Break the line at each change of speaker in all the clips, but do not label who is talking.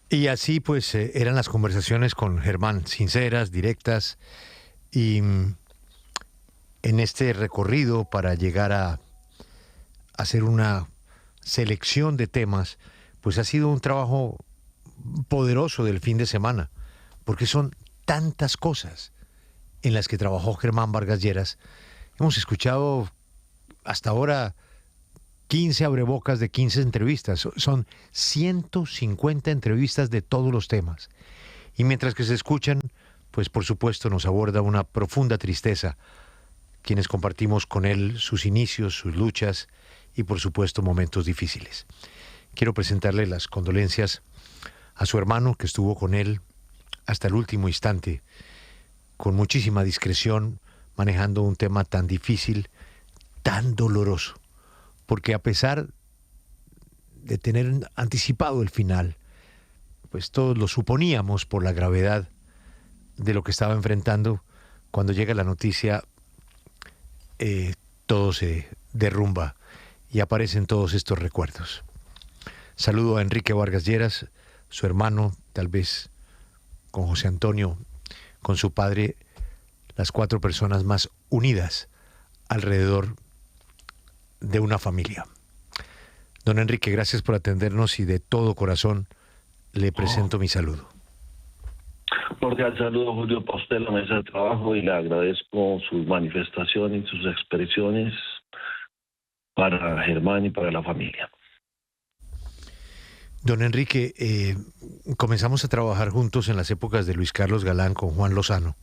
Y así pues eran las conversaciones con Germán, sinceras, directas, y en este recorrido para llegar a hacer una selección de temas, pues ha sido un trabajo poderoso del fin de semana, porque son tantas cosas en las que trabajó Germán Vargas Lleras. Hemos escuchado hasta ahora 15 abrebocas de 15 entrevistas. Son 150 entrevistas de todos los temas. Y mientras que se escuchan, pues por supuesto nos aborda una profunda tristeza, quienes compartimos con él sus inicios, sus luchas y por supuesto momentos difíciles. Quiero presentarle las condolencias a su hermano que estuvo con él hasta el último instante, con muchísima discreción, manejando un tema tan difícil, tan doloroso, porque a pesar de tener anticipado el final, pues todos lo suponíamos por la gravedad de lo que estaba enfrentando. Cuando llega la noticia, todo se derrumba y aparecen todos estos recuerdos. Saludo a Enrique Vargas Lleras, su hermano, tal vez con José Antonio, con su padre, las 4 personas más unidas alrededor de una familia. Don Enrique, gracias por atendernos y de todo corazón le presento mi saludo.
Cordial saludo, Julio, para usted, la mesa de trabajo, y le agradezco sus manifestaciones, sus expresiones para Germán y para la familia.
Don Enrique, comenzamos a trabajar juntos en las épocas de Luis Carlos Galán con Juan Lozano,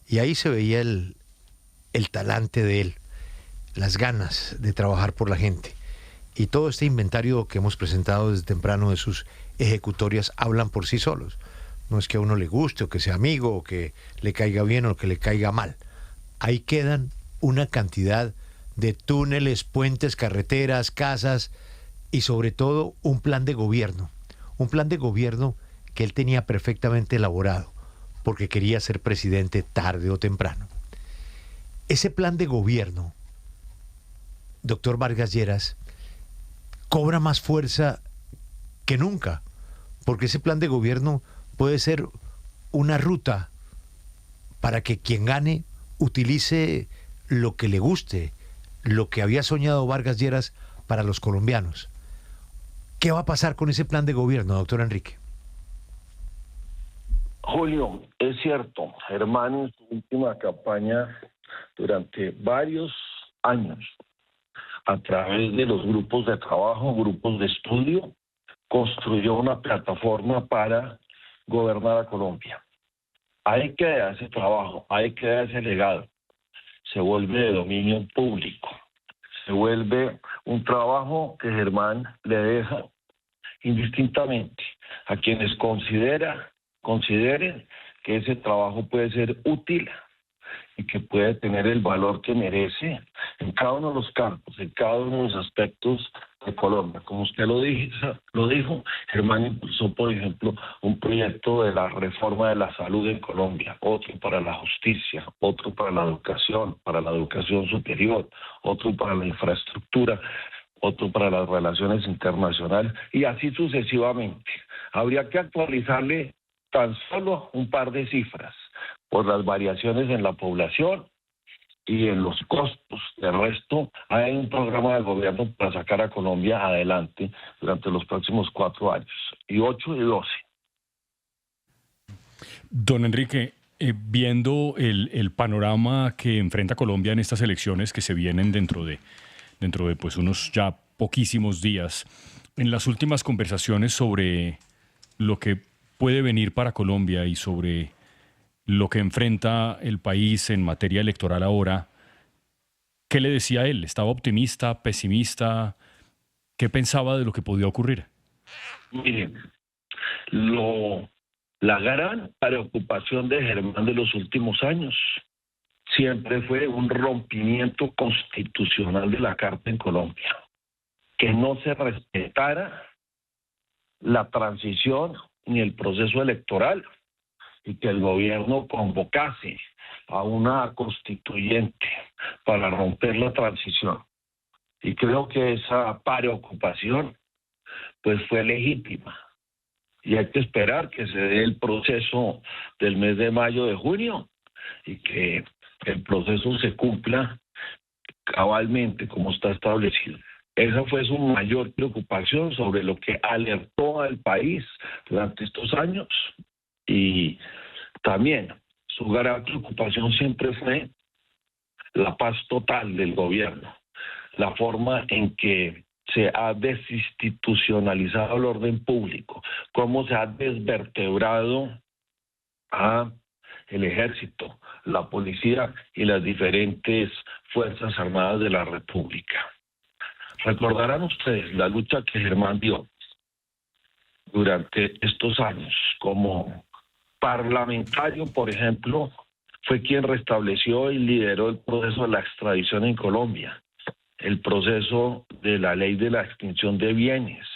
y ahí se veía el talante de él, las ganas de trabajar por la gente. Y todo este inventario que hemos presentado desde temprano de sus ejecutorias hablan por sí solos. No es que a uno le guste, o que sea amigo, o que le caiga bien, o que le caiga mal. Ahí quedan una cantidad de túneles, puentes, carreteras, casas y sobre todo un plan de gobierno. Un plan de gobierno que él tenía perfectamente elaborado, porque quería ser presidente tarde o temprano. Ese plan de gobierno, doctor Vargas Lleras, cobra más fuerza que nunca, porque ese plan de gobierno puede ser una ruta para que quien gane utilice lo que le guste, lo que había soñado Vargas Lleras para los colombianos. ¿Qué va a pasar con ese plan de gobierno, doctor Enrique?
Julio, es cierto, Germán en su última campaña durante varios años, a través de los grupos de trabajo, grupos de estudio, construyó una plataforma para gobernar a Colombia. Ahí queda ese trabajo, ahí queda ese legado. Se vuelve de dominio público. Se vuelve un trabajo que Germán le deja indistintamente a quienes consideren que ese trabajo puede ser útil y que puede tener el valor que merece en cada uno de los campos, en cada uno de los aspectos de Colombia. Como usted lo dijo, Germán impulsó, por ejemplo, un proyecto de la reforma de la salud en Colombia, otro para la justicia, otro para la educación superior, otro para la infraestructura, otro para las relaciones internacionales, y así sucesivamente. Habría que actualizarle tan solo un par de cifras por las variaciones en la población y en los costos. De resto, hay un programa de gobierno para sacar a Colombia adelante durante los próximos 4 años, y 8 y 12.
Don Enrique, viendo el panorama que enfrenta Colombia en estas elecciones que se vienen dentro de pues unos ya poquísimos días, en las últimas conversaciones sobre lo que puede venir para Colombia y sobre lo que enfrenta el país en materia electoral ahora, ¿qué le decía él? ¿Estaba optimista, pesimista? ¿Qué pensaba de lo que podía ocurrir?
Miren, la gran preocupación de Germán de los últimos años siempre fue un rompimiento constitucional de la Carta en Colombia, que no se respetara la transición ni el proceso electoral, y que el gobierno convocase a una constituyente para romper la transición. Y creo que esa preocupación pues fue legítima y hay que esperar que se dé el proceso del mes de mayo, de junio, y que el proceso se cumpla cabalmente como está establecido. Esa fue su mayor preocupación, sobre lo que alertó al país durante estos años, y también su gran preocupación siempre fue la paz total del gobierno, la forma en que se ha desinstitucionalizado el orden público, cómo se ha desvertebrado a el ejército, la policía y las diferentes fuerzas armadas de la República. Recordarán ustedes la lucha que Germán dio durante estos años como parlamentario, por ejemplo, fue quien restableció y lideró el proceso de la extradición en Colombia, el proceso de la ley de la extinción de bienes,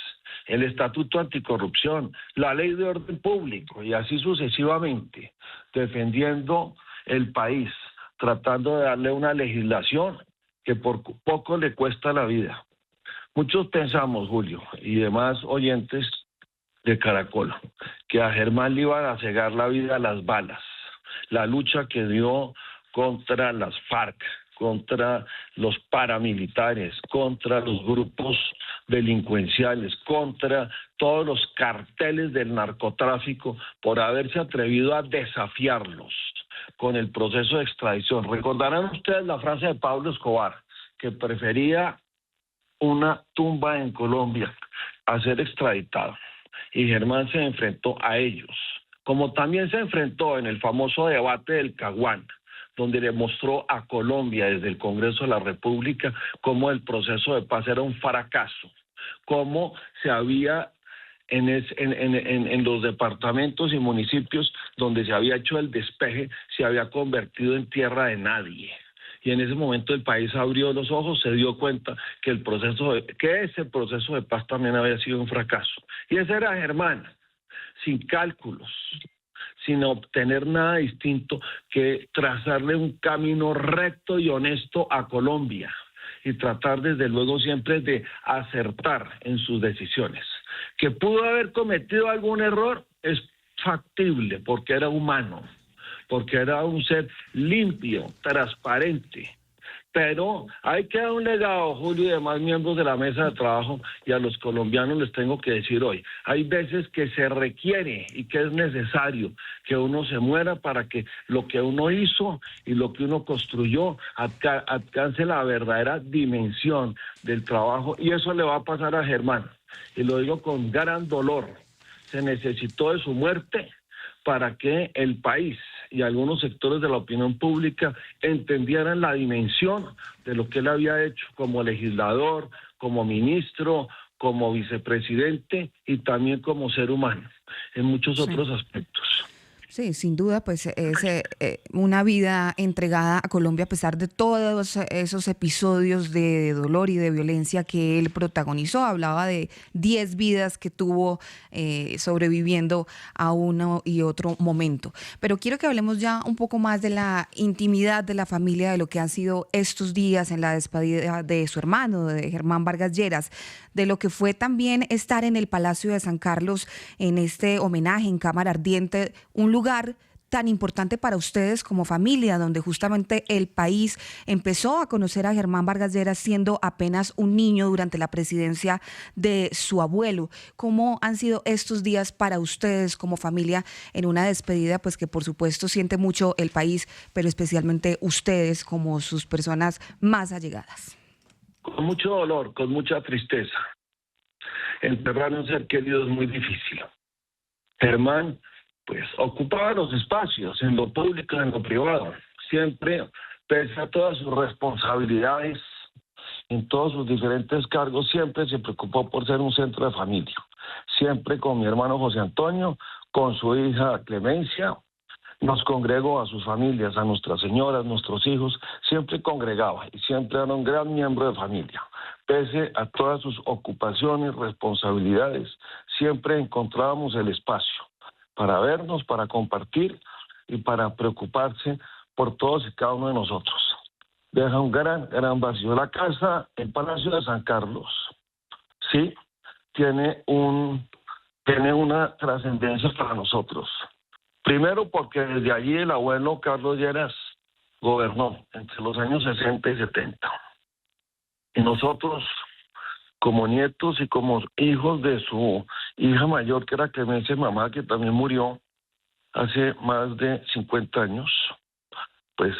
el estatuto anticorrupción, la ley de orden público y así sucesivamente, defendiendo el país, tratando de darle una legislación que por poco le cuesta la vida. Muchos pensamos, Julio, y demás oyentes de Caracol, que a Germán le iban a cegar la vida a las balas. La lucha que dio contra las FARC, contra los paramilitares, contra los grupos delincuenciales, contra todos los carteles del narcotráfico, por haberse atrevido a desafiarlos con el proceso de extradición. Recordarán ustedes la frase de Pablo Escobar, que prefería una tumba en Colombia a ser extraditado. Y Germán se enfrentó a ellos, como también se enfrentó en el famoso debate del Caguán, donde le mostró a Colombia desde el Congreso de la República cómo el proceso de paz era un fracaso, cómo se había en los departamentos y municipios donde se había hecho el despeje, se había convertido en tierra de nadie. Y en ese momento el país abrió los ojos, se dio cuenta que ese proceso de paz también había sido un fracaso. Y ese era Germán, sin cálculos, sin obtener nada distinto que trazarle un camino recto y honesto a Colombia y tratar desde luego siempre de acertar en sus decisiones. Que pudo haber cometido algún error es factible porque era humano, porque era un ser limpio, transparente. Pero hay que dar un legado, Julio, y demás miembros de la mesa de trabajo, y a los colombianos les tengo que decir hoy, hay veces que se requiere y que es necesario que uno se muera para que lo que uno hizo y lo que uno construyó alcance la verdadera dimensión del trabajo, y eso le va a pasar a Germán, y lo digo con gran dolor. Se necesitó de su muerte para que el país y algunos sectores de la opinión pública entendieran la dimensión de lo que él había hecho como legislador, como ministro, como vicepresidente y también como ser humano, en muchos otros aspectos.
Sí, sin duda, pues es una vida entregada a Colombia a pesar de todos esos episodios de dolor y de violencia que él protagonizó. Hablaba de 10 vidas que tuvo sobreviviendo a uno y otro momento. Pero quiero que hablemos ya un poco más de la intimidad de la familia, de lo que han sido estos días en la despedida de su hermano, de Germán Vargas Lleras, de lo que fue también estar en el Palacio de San Carlos en este homenaje en Cámara Ardiente, un lugar tan importante para ustedes como familia, donde justamente el país empezó a conocer a Germán Vargas Lleras siendo apenas un niño durante la presidencia de su abuelo. ¿Cómo han sido estos días para ustedes como familia en una despedida, pues que por supuesto siente mucho el país, pero especialmente ustedes como sus personas más allegadas?
Con mucho dolor, con mucha tristeza. Enterrar a un ser querido es muy difícil. Germán, pues, ocupaba los espacios en lo público y en lo privado. Siempre, pese a todas sus responsabilidades, en todos sus diferentes cargos, siempre se preocupó por ser un centro de familia. Siempre con mi hermano José Antonio, con su hija Clemencia, nos congregó a sus familias, a nuestras señoras, nuestros hijos, siempre congregaba y siempre era un gran miembro de familia. Pese a todas sus ocupaciones, responsabilidades, siempre encontrábamos el espacio para vernos, para compartir y para preocuparse por todos y cada uno de nosotros. Deja un gran vacío. La casa, el Palacio de San Carlos, sí, tiene un tiene una trascendencia para nosotros. Primero porque desde allí el abuelo Carlos Lleras gobernó entre los años 60 y 70. Y nosotros, como nietos y como hijos de su hija mayor, que era Clemencia, mamá, que también murió hace más de 50 años, pues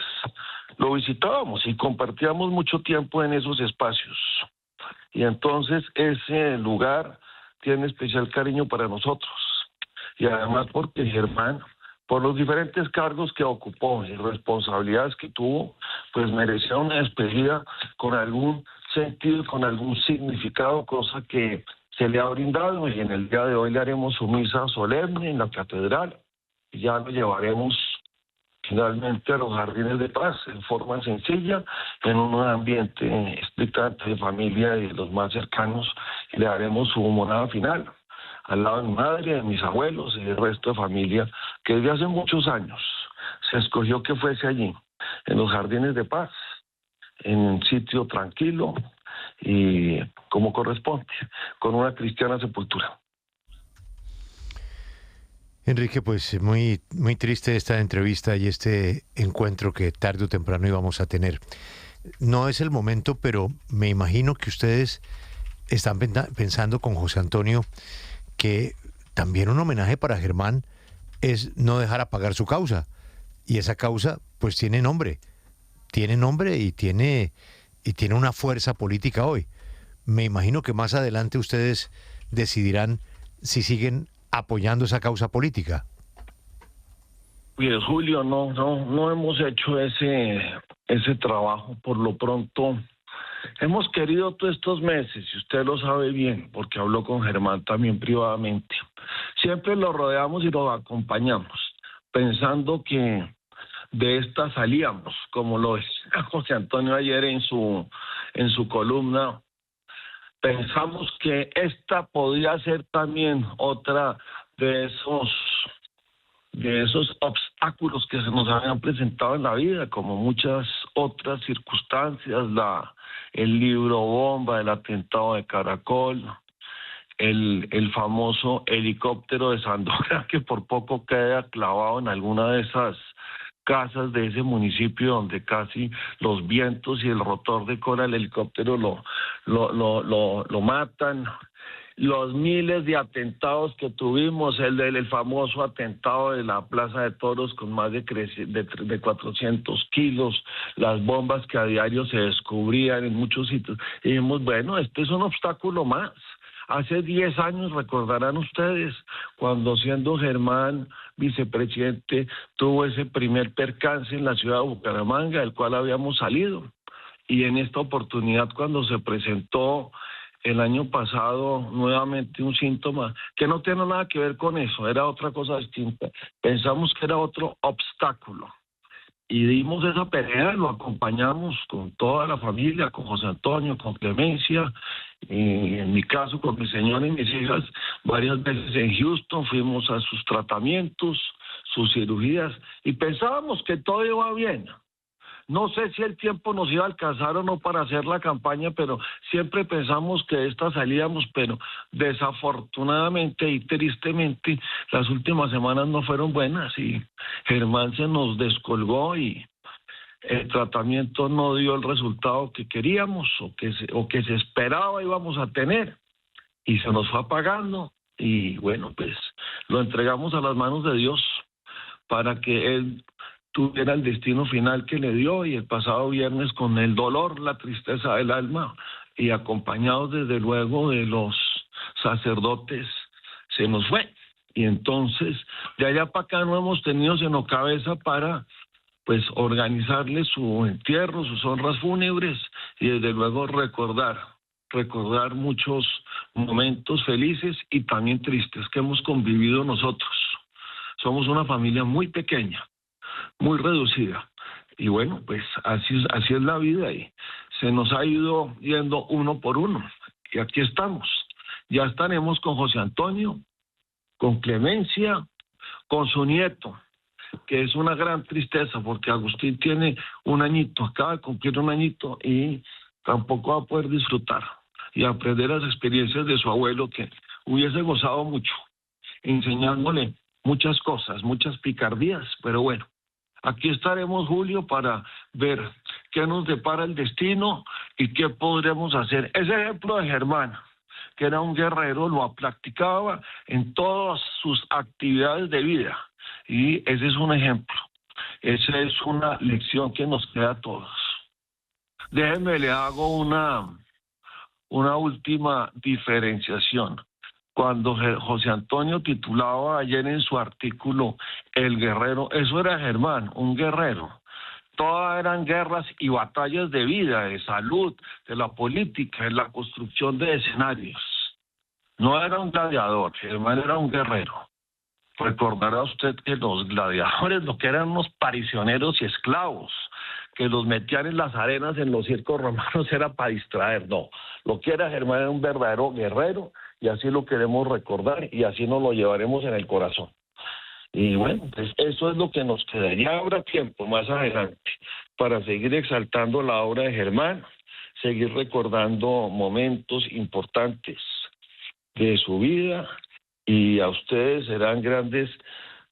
lo visitábamos y compartíamos mucho tiempo en esos espacios. Y entonces ese lugar tiene especial cariño para nosotros. Y además porque Germán, por los diferentes cargos que ocupó y responsabilidades que tuvo, pues merecía una despedida con algún sentido, con algún significado, cosa que se le ha brindado, y en el día de hoy le haremos su misa solemne en la catedral y ya lo llevaremos finalmente a los Jardines de Paz en forma sencilla, en un ambiente estrictamente de familia y de los más cercanos, y le haremos su morada final al lado de mi madre, de mis abuelos y del resto de familia que desde hace muchos años se escogió que fuese allí, en los Jardines de Paz, en un sitio tranquilo y como corresponde, con una cristiana sepultura.
Enrique, pues muy, muy triste esta entrevista y este encuentro que tarde o temprano íbamos a tener. No es el momento, pero me imagino que ustedes están pensando con José Antonio que también un homenaje para Germán es no dejar apagar su causa. Y esa causa pues tiene nombre y tiene una fuerza política hoy. Me imagino que más adelante ustedes decidirán si siguen apoyando esa causa política.
Pues Julio, no hemos hecho ese trabajo. Por lo pronto, hemos querido todos estos meses, y usted lo sabe bien, porque habló con Germán también privadamente. Siempre lo rodeamos y lo acompañamos, pensando que de esta salíamos, como lo decía José Antonio ayer en su columna. Pensamos que esta podría ser también otra de esos obstáculos que se nos habían presentado en la vida, como muchas otras circunstancias, el libro bomba, el atentado de Caracol, el famoso helicóptero de Sandoval, que por poco queda clavado en alguna de esas casas de ese municipio donde casi los vientos y el rotor de cola del helicóptero lo matan. Los miles de atentados que tuvimos, el famoso atentado de la Plaza de Toros con más de 400 kilos, las bombas que a diario se descubrían en muchos sitios. Y dijimos, bueno, este es un obstáculo más. Hace 10 años, recordarán ustedes, cuando siendo Germán vicepresidente, tuvo ese primer percance en la ciudad de Bucaramanga, del cual habíamos salido. Y en esta oportunidad, cuando se presentó el año pasado nuevamente un síntoma que no tiene nada que ver con eso, era otra cosa distinta. Pensamos que era otro obstáculo. Y dimos esa pelea, lo acompañamos con toda la familia, con José Antonio, con Clemencia, y en mi caso con mi señora y mis hijas, varias veces en Houston, fuimos a sus tratamientos, sus cirugías, y pensábamos que todo iba bien. No sé si el tiempo nos iba a alcanzar o no para hacer la campaña, pero siempre pensamos que de esta salíamos, pero desafortunadamente y tristemente las últimas semanas no fueron buenas y Germán se nos descolgó y el tratamiento no dio el resultado que queríamos o que se esperaba íbamos a tener y se nos fue apagando y bueno, pues lo entregamos a las manos de Dios para que Él tuviera el destino final que le dio, y el pasado viernes con el dolor, la tristeza del alma y acompañados desde luego de los sacerdotes se nos fue. Y entonces de allá para acá no hemos tenido sino cabeza para pues organizarle su entierro, sus honras fúnebres y desde luego recordar muchos momentos felices y también tristes que hemos convivido nosotros. Somos una familia muy pequeña, muy reducida. Y bueno, pues así es la vida y se nos ha ido yendo uno por uno. Y aquí estamos. Ya estaremos con José Antonio, con Clemencia, con su nieto, que es una gran tristeza porque Agustín tiene un añito, acaba de cumplir un añito y tampoco va a poder disfrutar y aprender las experiencias de su abuelo que hubiese gozado mucho. enseñándole muchas cosas, muchas picardías, pero bueno, aquí estaremos, Julio, para ver qué nos depara el destino y qué podremos hacer. Ese ejemplo de Germán, que era un guerrero, lo practicaba en todas sus actividades de vida, y ese es un ejemplo. Esa es una lección que nos queda a todos. Déjenme, le hago una última diferenciación. Cuando José Antonio titulaba ayer en su artículo El guerrero, eso era Germán, un guerrero. Todas eran guerras y batallas de vida, de salud, de la política, de la construcción de escenarios. No era un gladiador, Germán era un guerrero. Recordará usted que los gladiadores lo que eran unos prisioneros y esclavos, que los metían en las arenas en los circos romanos era para distraer. No, lo que era Germán era un verdadero guerrero, y así lo queremos recordar y así nos lo llevaremos en el corazón. Y bueno, pues eso es lo que nos queda. Ya habrá tiempo más adelante para seguir exaltando la obra de Germán, seguir recordando momentos importantes de su vida, y a ustedes serán grandes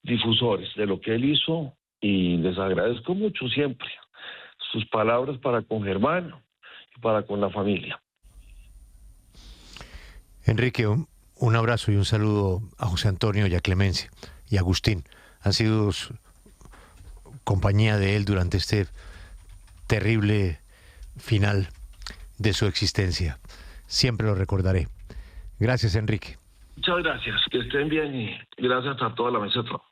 difusores de lo que él hizo, y les agradezco mucho siempre sus palabras para con Germán y para con la familia.
Enrique, un abrazo y un saludo a José Antonio y a Clemencia y a Agustín. Han sido compañía de él durante este terrible final de su existencia. Siempre lo recordaré. Gracias, Enrique.
Muchas gracias, que estén bien y gracias a toda la mesa de trabajo.